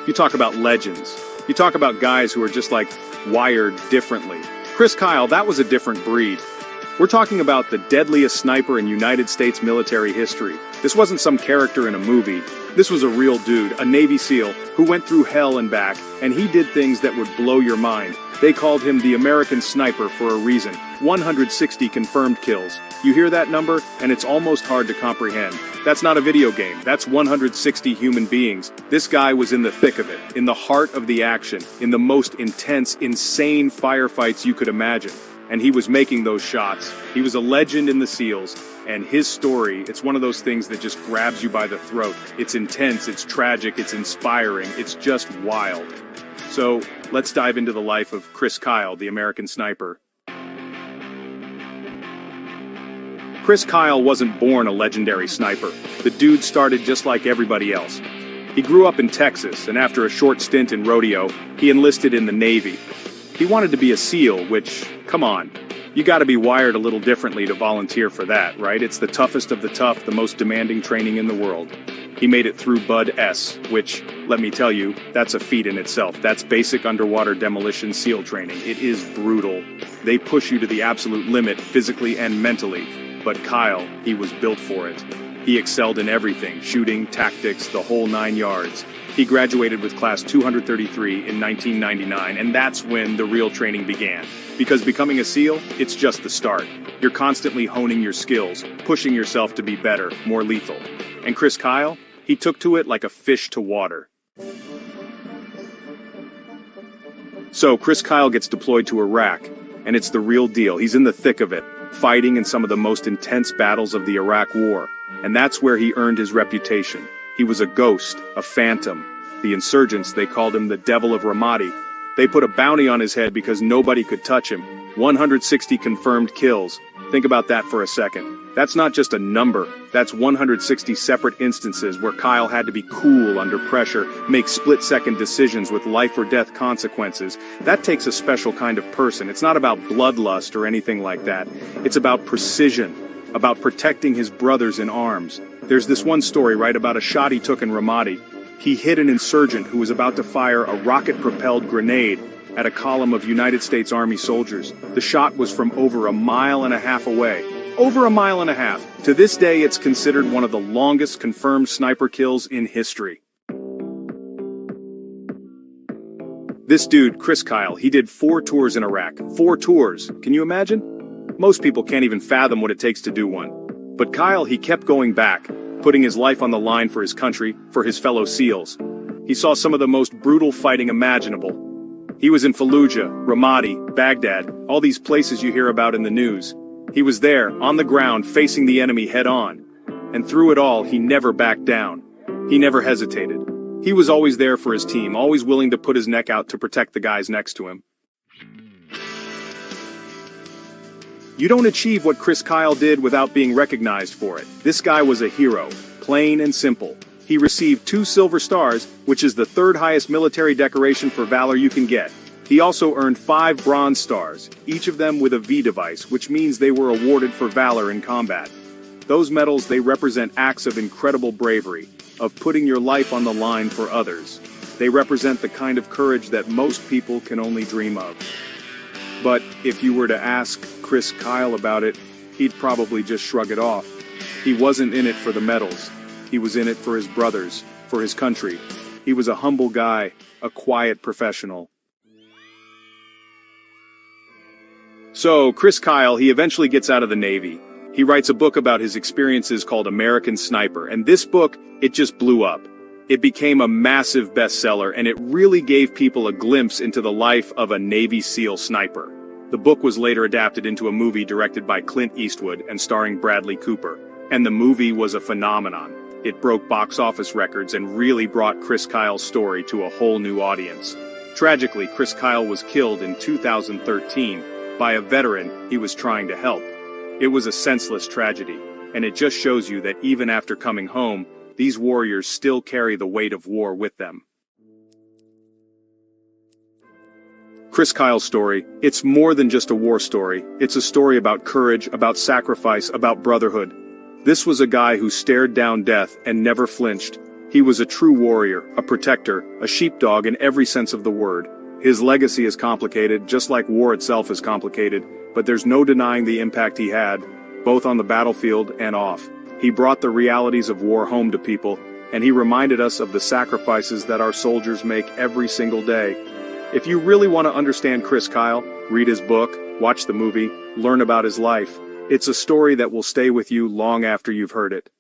You talk about legends. You talk about guys who are just like wired differently. Chris Kyle, that was a different breed. We're talking about the deadliest sniper in United States military history. This wasn't some character in a movie. This was a real dude, a Navy SEAL, who went through hell and back, and he did things that would blow your mind. They called him the American Sniper for a reason. 160 confirmed kills. You hear that number, and it's almost hard to comprehend. That's not a video game. That's 160 human beings. This guy was in the thick of it, in the heart of the action, in the most intense, insane firefights you could imagine. And he was making those shots. He was a legend in the SEALs, and his story, it's one of those things that just grabs you by the throat. It's intense, it's tragic, it's inspiring, it's just wild. So, let's dive into the life of Chris Kyle, the American Sniper. Chris Kyle wasn't born a legendary sniper. The dude started just like everybody else. He grew up in Texas, and after a short stint in rodeo, he enlisted in the Navy. He wanted to be a SEAL, which, come on, you gotta be wired a little differently to volunteer for that, right? It's the toughest of the tough, the most demanding training in the world. He made it through Bud S, which, let me tell you, that's a feat in itself. That's basic underwater demolition SEAL training. It is brutal. They push you to the absolute limit, physically and mentally. But Kyle, he was built for it. He excelled in everything, shooting, tactics, the whole 9 yards. He graduated with class 233 in 1999, and that's when the real training began. Because becoming a SEAL, it's just the start. You're constantly honing your skills, pushing yourself to be better, more lethal. And Chris Kyle, he took to it like a fish to water. So Chris Kyle gets deployed to Iraq, and it's the real deal. He's in the thick of it, fighting in some of the most intense battles of the Iraq War. And that's where he earned his reputation. He was a ghost, a phantom. The insurgents, they called him the Devil of Ramadi. They put a bounty on his head because nobody could touch him. 160 confirmed kills. Think about that for a second. That's not just a number. That's 160 separate instances where Kyle had to be cool under pressure, make split-second decisions with life or death consequences. That takes a special kind of person. It's not about bloodlust or anything like that. It's about precision, about protecting his brothers in arms. There's this one story, right, about a shot he took in Ramadi. He hit an insurgent who was about to fire a rocket-propelled grenade at a column of United States Army soldiers. The shot was from over 1.5 miles away. Over 1.5 miles. To this day, it's considered one of the longest confirmed sniper kills in history. This dude, Chris Kyle, he did 4 tours in Iraq. 4 tours. Can you imagine? Most people can't even fathom what it takes to do one. But Kyle, he kept going back, putting his life on the line for his country, for his fellow SEALs. He saw some of the most brutal fighting imaginable. He was in Fallujah, Ramadi, Baghdad, all these places you hear about in the news. He was there, on the ground, facing the enemy head-on. And through it all, he never backed down. He never hesitated. He was always there for his team, always willing to put his neck out to protect the guys next to him. You don't achieve what Chris Kyle did without being recognized for it. This guy was a hero, plain and simple. He received 2 Silver Stars, which is the 3rd highest military decoration for valor you can get. He also earned 5 Bronze Stars, each of them with a V device, which means they were awarded for valor in combat. Those medals, they represent acts of incredible bravery, of putting your life on the line for others. They represent the kind of courage that most people can only dream of. But if you were to ask Chris Kyle about it, he'd probably just shrug it off. He wasn't in it for the medals. He was in it for his brothers, for his country. He was a humble guy, a quiet professional. So, Chris Kyle, he eventually gets out of the Navy. He writes a book about his experiences called American Sniper, and this book, it just blew up. It became a massive bestseller, and it really gave people a glimpse into the life of a Navy SEAL sniper. The book was later adapted into a movie directed by Clint Eastwood and starring Bradley Cooper. And the movie was a phenomenon. It broke box office records and really brought Chris Kyle's story to a whole new audience. Tragically, Chris Kyle was killed in 2013 by a veteran he was trying to help. It was a senseless tragedy, and it just shows you that even after coming home, these warriors still carry the weight of war with them. Chris Kyle's story, it's more than just a war story. It's a story about courage, about sacrifice, about brotherhood. This was a guy who stared down death and never flinched. He was a true warrior, a protector, a sheepdog in every sense of the word. His legacy is complicated, just like war itself is complicated, but there's no denying the impact he had, both on the battlefield and off. He brought the realities of war home to people, and he reminded us of the sacrifices that our soldiers make every single day. If you really want to understand Chris Kyle, read his book, watch the movie, learn about his life. It's a story that will stay with you long after you've heard it.